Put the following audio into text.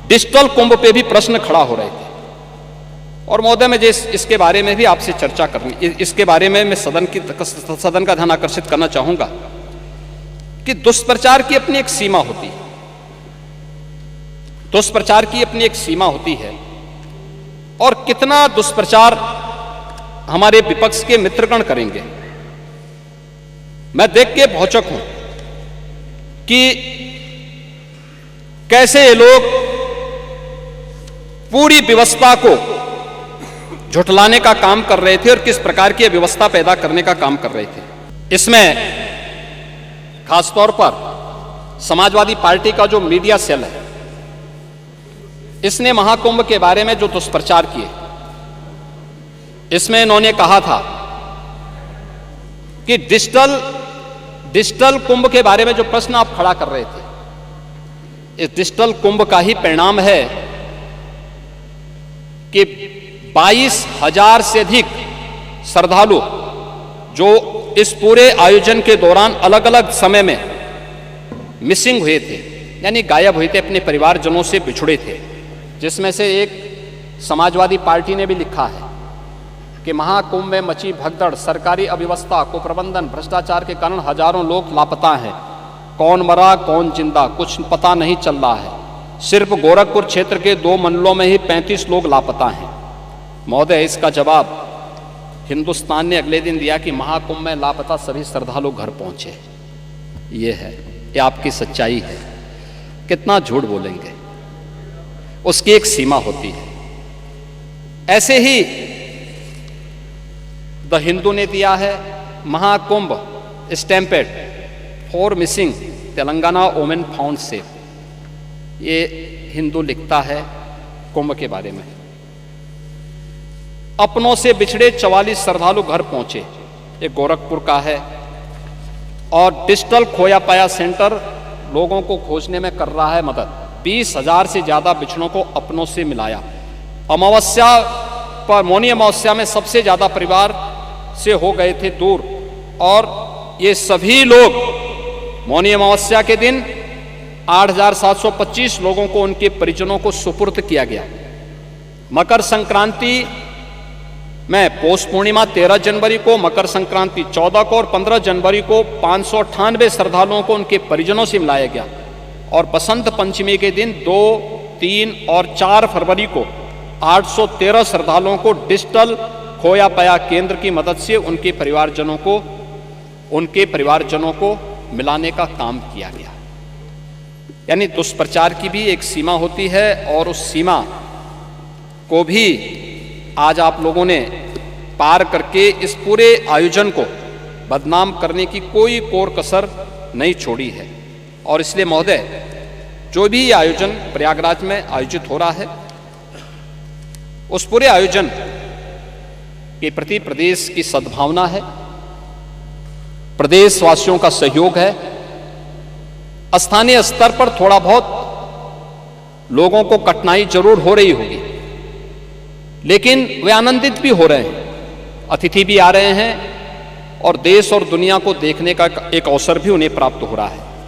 Digital कुंभ पे भी प्रश्न खड़ा हो रहे थे। और महोदय, मैं इसके बारे में भी आपसे चर्चा करनी, इसके बारे में मैं सदन का ध्यान आकर्षित करना चाहूंगा कि दुष्प्रचार की अपनी एक सीमा होती है। दुष्प्रचार की अपनी एक सीमा होती है और कितना दुष्प्रचार हमारे विपक्ष के मित्रगण करेंगे। मैं देख के भौचक हूं कि कैसे ये लोग पूरी व्यवस्था को झुठलाने का काम कर रहे थे और किस प्रकार की व्यवस्था पैदा करने का काम कर रहे थे। इसमें खासतौर पर समाजवादी पार्टी का जो मीडिया सेल है, इसने महाकुंभ के बारे में जो दुष्प्रचार किए, इसमें इन्होंने कहा था कि डिजिटल कुंभ के बारे में जो प्रश्न आप खड़ा कर रहे थे, इस डिजिटल कुंभ का ही परिणाम है कि 22,000 से अधिक श्रद्धालु जो इस पूरे आयोजन के दौरान अलग अलग समय में मिसिंग हुए थे, यानी गायब हुए थे, अपने परिवारजनों से बिछुड़े थे, जिसमें से एक समाजवादी पार्टी ने भी लिखा है कि महाकुंभ में मची भगदड़, सरकारी अव्यवस्था, कुप्रबंधन, भ्रष्टाचार के कारण हजारों लोग लापता हैं। कौन मरा कौन जिंदा कुछ पता नहीं चल रहा है। सिर्फ गोरखपुर क्षेत्र के 2 मंडलों में ही 35 लोग लापता हैं। महोदय, इसका जवाब हिंदुस्तान ने अगले दिन दिया कि महाकुंभ में लापता सभी श्रद्धालु घर पहुंचे। ये है, ये आपकी सच्चाई है। कितना झूठ बोलेंगे, उसकी एक सीमा होती है। ऐसे ही द हिंदू ने दिया है Mahakumbh stampede 4 missing Telangana women found safe. ये हिंदू लिखता है कुंभ के बारे में। अपनों से बिछड़े 44 श्रद्धालु घर पहुंचे, ये गोरखपुर का है। और डिजिटल खोया पाया सेंटर लोगों को खोजने में कर रहा है मदद। 20,000 से ज्यादा बिछड़ों को अपनों से मिलाया। अमावस्या पर, मौनी अमावस्या में सबसे ज्यादा परिवार से हो गए थे दूर, और ये सभी लोग मौनी अमावस्या के दिन 8,725 लोगों को उनके परिजनों को सुपुर्द किया गया। मकर संक्रांति में पौष पूर्णिमा 13 जनवरी को, मकर संक्रांति 14 को और 15 जनवरी को 598 श्रद्धालुओं को उनके परिजनों से मिलाया गया। और बसंत पंचमी के दिन 2, 3 और 4 फरवरी को 813 श्रद्धालुओं को डिजिटल खोया पाया केंद्र की मदद से उनके परिवारजनों को मिलाने का काम किया गया। यानी दुष्प्रचार की भी एक सीमा होती है, और उस सीमा को भी आज आप लोगों ने पार करके इस पूरे आयोजन को बदनाम करने की कोई कोर कसर नहीं छोड़ी है। और इसलिए महोदय, जो भी ये आयोजन प्रयागराज में आयोजित हो रहा है, उस पूरे आयोजन के प्रति प्रदेश की सद्भावना है, प्रदेशवासियों का सहयोग है। स्थानीय स्तर पर थोड़ा बहुत लोगों को कठिनाई जरूर हो रही होगी, लेकिन वे आनंदित भी हो रहे हैं। अतिथि भी आ रहे हैं और देश और दुनिया को देखने का एक अवसर भी उन्हें प्राप्त हो रहा है।